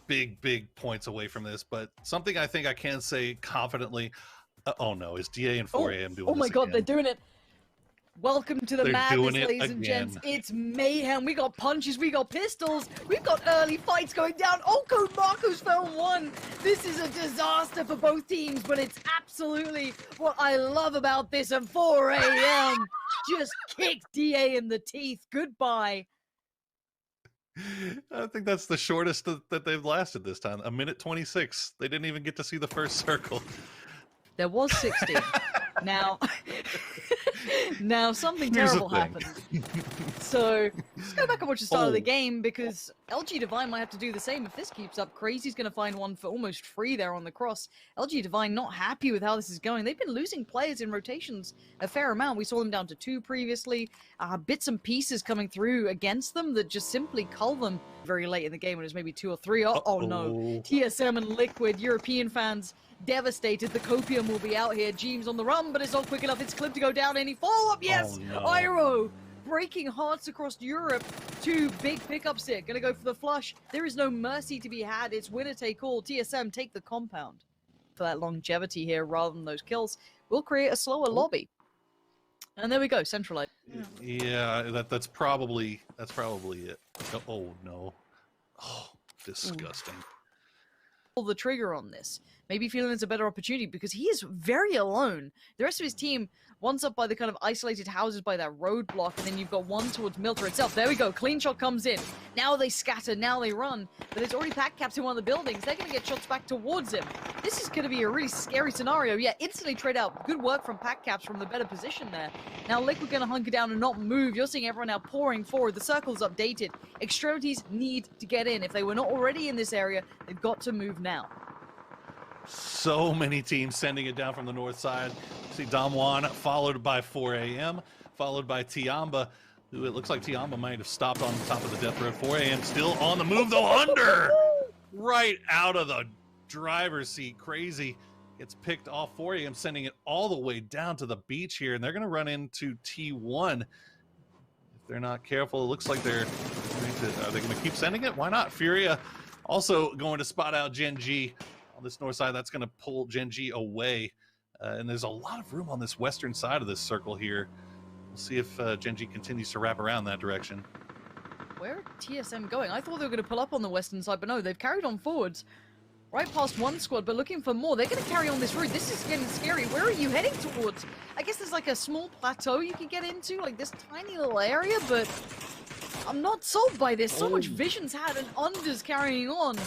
big points away from this. But something I think I can say confidently, oh no, is DA and 4AM doing this? Oh my god, again? they're doing it. Welcome to the They're madness, doing it ladies and again. gents. It's mayhem. We got punches, we got pistols, we've got early fights going down. Oh, Code Marco's found one. This is a disaster for both teams, but it's absolutely what I love about this. And 4AM just kicked DA in the teeth. Goodbye. I think that's the shortest that they've lasted this time. 1:26. They didn't even get to see the first circle. There was 16. Now something Here's terrible the thing. happened. So let's go back and watch the start of the game, because LG Divine might have to do the same if this keeps up. Crazy's going to find one for almost free there on the cross. LG Divine not happy with how this is going. They've been losing players in rotations a fair amount. We saw them down to 2 previously. Bits and pieces coming through against them that just simply cull them very late in the game when it was maybe 2 or 3. Oh no. TSM and Liquid, European fans devastated. The copium will be out here. Jeems on the run, but it's not quick enough. It's clipped to go down. Any follow-up? Yes! Oh, no. Iroh breaking hearts across Europe. 2 big pickups here. Gonna go for the flush. There is no mercy to be had. It's winner take all. TSM take the compound. For that longevity here rather than those kills, we'll create a slower lobby. And there we go, centralized. Yeah, that's probably it. Oh no. Oh, disgusting. Pull the trigger on this. Maybe feeling there's a better opportunity because he is very alone. The rest of his team, one's up by the kind of isolated houses by that roadblock, and then you've got one towards Milter itself. There we go. Clean shot comes in. Now they scatter. Now they run. But there's already pack caps in one of the buildings. They're going to get shots back towards him. This is going to be a really scary scenario. Yeah, instantly trade out. Good work from pack caps from the better position there. Now Liquid going to hunker down and not move. You're seeing everyone now pouring forward. The circle's updated. Extremities need to get in. If they were not already in this area, they've got to move now. So many teams sending it down from the north side. See DAMWON followed by 4AM, followed by TIanba, who it looks like TIanba might have stopped on top of the death road. 4AM still on the move, though, under! Right out of the driver's seat. Crazy gets picked off. 4AM sending it all the way down to the beach here, and they're going to run into T1. If they're not careful, it looks like are they going to keep sending it? Why not? FURIA also going to spot out Gen.G on this north side. That's going to pull Gen.G away. And there's a lot of room on this western side of this circle here. We'll see if Gen.G continues to wrap around that direction. Where are TSM going? I thought they were going to pull up on the western side, but no, they've carried on forwards. Right past one squad, but looking for more. They're going to carry on this route. This is getting scary. Where are you heading towards? I guess there's like a small plateau you can get into, like this tiny little area, but I'm not sold by this. So much vision's had and unders carrying on.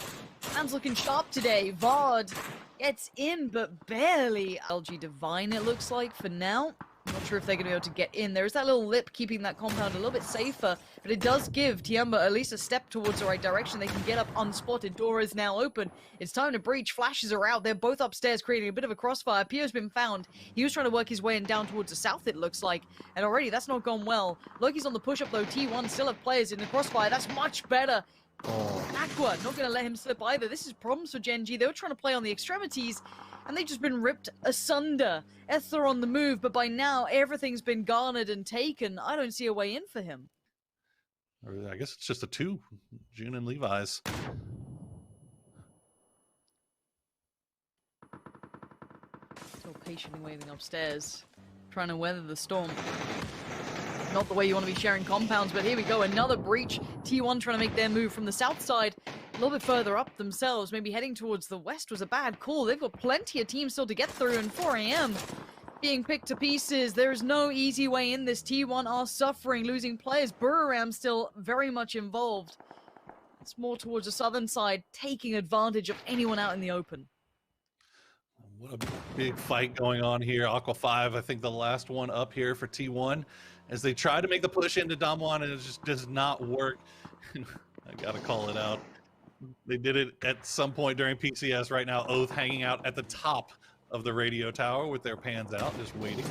Hands looking sharp today. Vard gets in, but barely. LG Divine, it looks like, for now. I'm not sure if they're going to be able to get in. There is that little lip keeping that compound a little bit safer, but it does give TIanba at least a step towards the right direction. They can get up unspotted. Door is now open. It's time to breach. Flashes are out. They're both upstairs, creating a bit of a crossfire. Pio's been found. He was trying to work his way in down towards the south, it looks like, and already that's not gone well. Loki's on the push-up, though. T1 still have players in the crossfire. That's much better. Aqua, not going to let him slip either. This is problems for Gen.G. They were trying to play on the extremities, and they've just been ripped asunder. Ether on the move, but by now, everything's been garnered and taken. I don't see a way in for him. I guess it's just a 2, June and Levi's. Still patiently waiting upstairs, trying to weather the storm. Not the way you want to be sharing compounds, but here we go, another breach. T1 trying to make their move from the south side, a little bit further up themselves. Maybe heading towards the west was a bad call. They've got plenty of teams still to get through, and 4AM being picked to pieces. There's no easy way in this. T1 are suffering, losing players. Buriram still very much involved. It's more towards the southern side, taking advantage of anyone out in the open. What a big fight going on here. Aqua 5, I think the last one up here for T1. As they try to make the push into DAMWON, and it just does not work. I gotta call it out. They did it at some point during PCS. Right now, Oath hanging out at the top of the radio tower with their pans out, just waiting.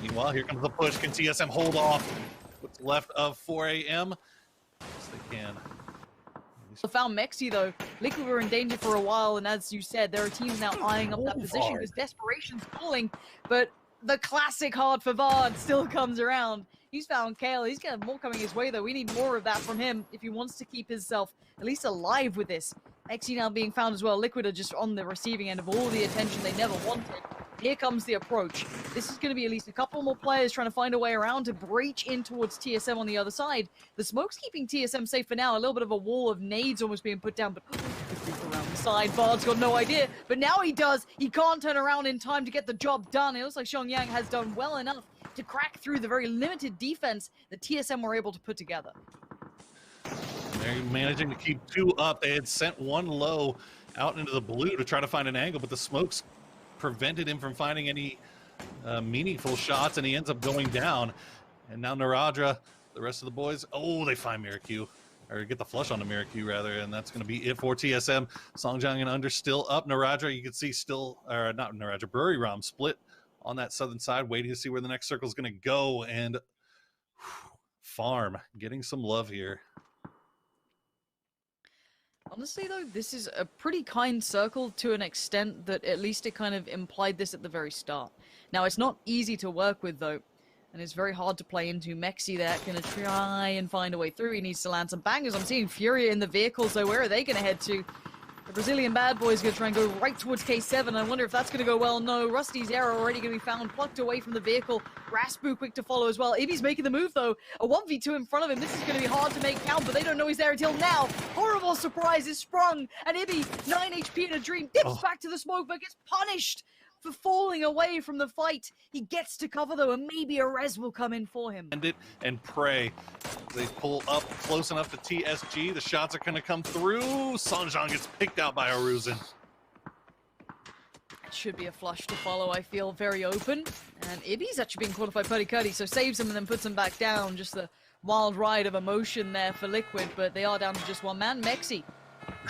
Meanwhile, here comes the push. Can TSM hold off what's left of 4AM? Yes, they can. Found Mexi though. Liquid were in danger for a while, and as you said, there are teams now eyeing up that position because desperation's calling, but the classic hard for Vard still comes around. He's found Kale. He's got more coming his way, though. We need more of that from him if he wants to keep himself at least alive with this. Xe now being found as well. Liquid are just on the receiving end of all the attention they never wanted. Here comes the approach. This is going to be at least a couple more players trying to find a way around to breach in towards TSM on the other side. The smoke's keeping TSM safe for now. A little bit of a wall of nades almost being put down, but around the side. Bard's got no idea, but now he does. He can't turn around in time to get the job done. It looks like Xiangyang has done well enough to crack through the very limited defense that TSM were able to put together. They're managing to keep 2 up. They had sent 1 low out into the blue to try to find an angle, but the smokes prevented him from finding any meaningful shots, and he ends up going down. And now Naradra, the rest of the boys, oh, they find Miracu, or get the flush on the Miracu rather, and that's going to be it for TSM. Songjang and Under still up. Naradra, you can see still, or not Naradra, Buriram split on that southern side, waiting to see where the next circle is going to go. And Farm getting some love here. Honestly, though, this is a pretty kind circle to an extent that at least it kind of implied this at the very start. Now, it's not easy to work with, though, and it's very hard to play into. Mexi there going to try and find a way through. He needs to land some bangers. I'm seeing Furia in the vehicles, so where are they going to head to? The Brazilian bad boy is going to try and go right towards K7. I wonder if that's going to go well. No, Rusty's arrow already going to be found, plucked away from the vehicle. Raspu quick to follow as well. Ibby's making the move, though. A 1v2 in front of him. This is going to be hard to make count, but they don't know he's there until now. Horrible surprise is sprung, and Ibby, 9 HP in a dream, dips back to the smoke, but gets punished for falling away from the fight. He gets to cover, though, and maybe a res will come in for him. And pray. They pull up close enough to TSG. The shots are going to come through. Songjang gets picked out by Aruzin. It should be a flush to follow. I feel very open. And Ibby's actually being qualified pretty cutty, so saves him and then puts him back down. Just the wild ride of emotion there for Liquid, but they are down to just 1 man. Mexi,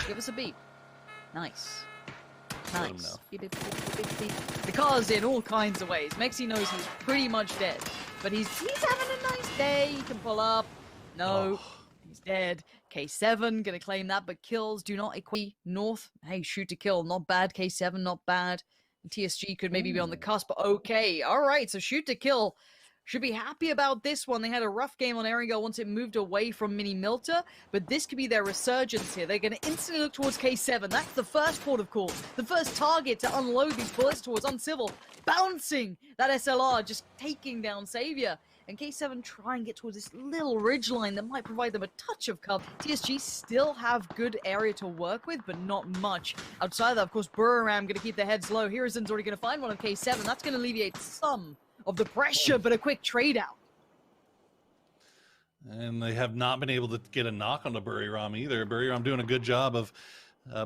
give us a beat. Nice. Nice. Because in all kinds of ways, Mexi knows he's pretty much dead. But he's having a nice day. He can pull up. No, he's dead. K7 gonna claim that, but kills do not equate. North, hey, shoot to kill. Not bad. K7, not bad. And TSG could maybe be on the cusp. Okay, all right. So shoot to kill. Should be happy about this one. They had a rough game on Erringel once it moved away from Mini Milta, but this could be their resurgence here. They're going to instantly look towards K7. That's the first port of call, the first target to unload these bullets towards Uncivil, bouncing that SLR, just taking down Savior. And K7 try and get towards this little ridgeline that might provide them a touch of cover. TSG still have good area to work with, but not much. Outside of that, of course, Buriram going to keep their heads low. Hiruzen's already going to find one on K7. That's going to alleviate some of the pressure, but a quick trade out. And they have not been able to get a knock on the Buriram either. Buriram doing a good job of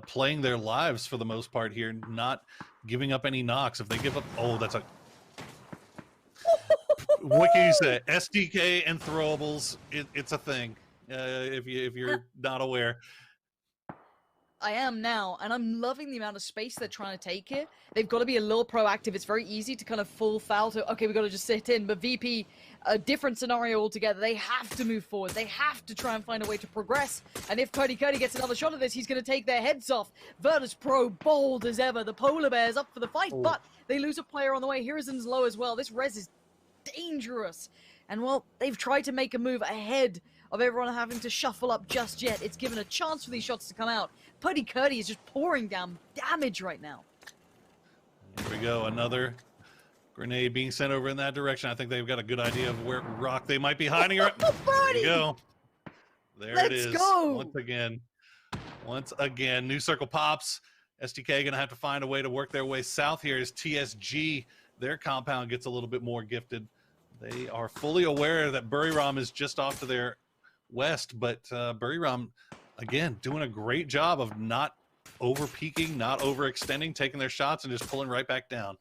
playing their lives for the most part here, not giving up any knocks. If they give up, oh, that's a... What can you say? STK and throwables, it's a thing. If you're not aware. I am now, and I'm loving the amount of space they're trying to take here. They've got to be a little proactive. It's very easy to kind of full foul to, okay, we've got to just sit in, but VP, a different scenario altogether. They have to move forward. They have to try and find a way to progress, and if Cody gets another shot at this, he's going to take their heads off. Virtus.pro, bold as ever. The Polar Bears up for the fight, but they lose a player on the way. Hiruzen's low as well. This res is dangerous, and well, they've tried to make a move ahead of everyone having to shuffle up just yet. It's given a chance for these shots to come out. Putty Curdy is just pouring down damage right now. Here we go, another grenade being sent over in that direction. I think they've got a good idea of where rock they might be hiding. Right, there you go. There it is. Go. Once again, new circle pops. STK gonna have to find a way to work their way south here as TSG. Their compound gets a little bit more gifted. They are fully aware that Buriram is just off to their west, but Buriram, again, doing a great job of not over-peaking, not overextending, taking their shots, and just pulling right back down.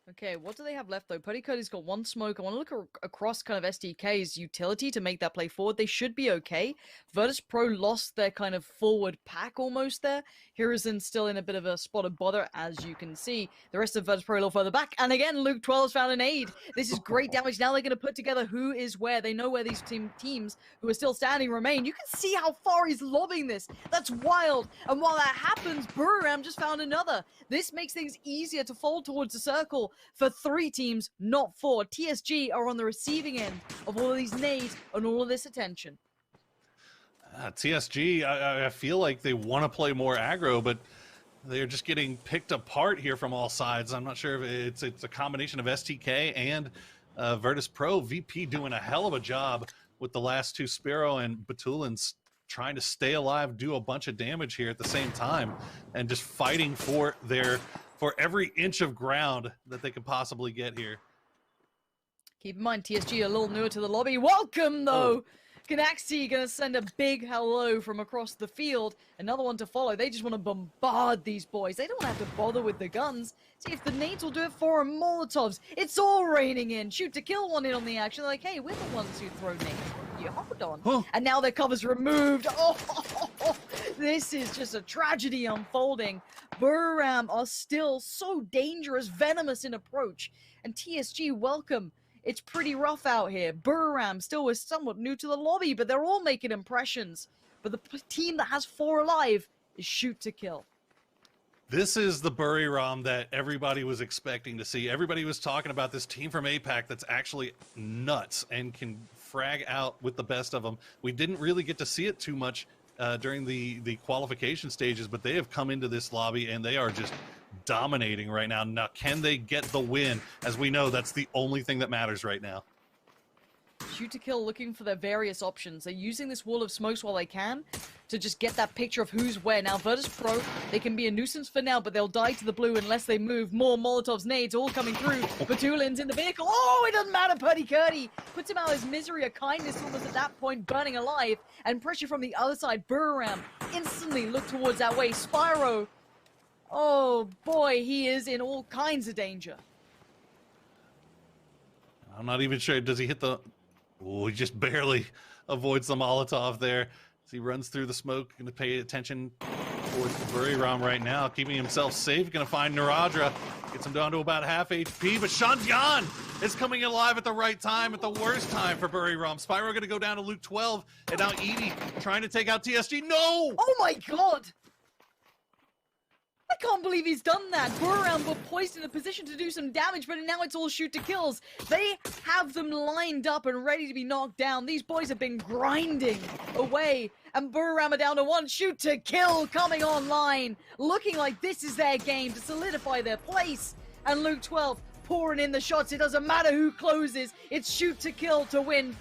Okay, what do they have left, though? Putty Cody's got 1 smoke. I want to look across kind of STK's utility to make that play forward. They should be okay. Virtus.pro lost their kind of forward pack almost there. Hiruzen still in a bit of a spot of bother, as you can see. The rest of Virtus.pro a little further back. And again, Luke 12's found an aid. This is great damage. Now they're going to put together who is where. They know where these teams who are still standing remain. You can see how far he's lobbing this. That's wild. And while that happens, Buriram just found another. This makes things easier to fold towards the circle. for 3 teams, not 4. TSG are on the receiving end of all of these nades and all of this attention. TSG, I feel like they want to play more aggro, but they're just getting picked apart here from all sides. I'm not sure if it's a combination of STK and Virtus.pro. VP doing a hell of a job with the last 2 Sparrow, and Batulins trying to stay alive, do a bunch of damage here at the same time, and just fighting for every inch of ground that they could possibly get here. Keep in mind, TSG a little newer to the lobby. Welcome, though! Ganaxi gonna send a big hello from across the field. Another one to follow. They just want to bombard these boys. They don't have to bother with the guns. See if the nades will do it for them. Molotovs. It's all raining in. Shoot to kill one in on the action. They're like, hey, we're the ones who throw nades. You hold on. Huh. And now their cover's removed. Oh, this is just a tragedy unfolding. Buriram are still so dangerous, venomous in approach. And TSG, welcome. It's pretty rough out here. Buriram still is somewhat new to the lobby, but they're all making impressions. But the team that has 4 alive is shoot to kill. This is the Buriram that everybody was expecting to see. Everybody was talking about this team from APAC that's actually nuts and can frag out with the best of them. We didn't really get to see it too much during the qualification stages, but they have come into this lobby and they are just dominating right now. Now, can they get the win? As we know, that's the only thing that matters right now. Shoot to kill, looking for their various options. They're using this wall of smokes while they can to just get that picture of who's where. Now, Virtus.pro, they can be a nuisance for now, but they'll die to the blue unless they move. More Molotovs, nades, all coming through. Batulin's in the vehicle. Oh, it doesn't matter. Purdy Curdy puts him out of his misery. A kindness almost at that point, burning alive. And pressure from the other side. Buriram instantly look towards that way. Spyro, oh boy, he is in all kinds of danger. I'm not even sure. Does he hit the... Oh, he just barely avoids the Molotov there as he runs through the smoke. Going to pay attention towards the Buriram right now, keeping himself safe. Going to find Naradra. Gets him down to about half HP, but Shantian is coming alive at the right time, at the worst time for Buriram. Spyro going to go down to Luke 12, and now Edie trying to take out TSG. No! Oh my god! I can't believe he's done that. Buriram were poised in a position to do some damage, but now it's all shoot to kills. They have them lined up and ready to be knocked down. These boys have been grinding away, and Buriram are down to 1. Shoot to kill coming online. Looking like this is their game to solidify their place. And Luke 12 pouring in the shots. It doesn't matter who closes. It's shoot to kill to win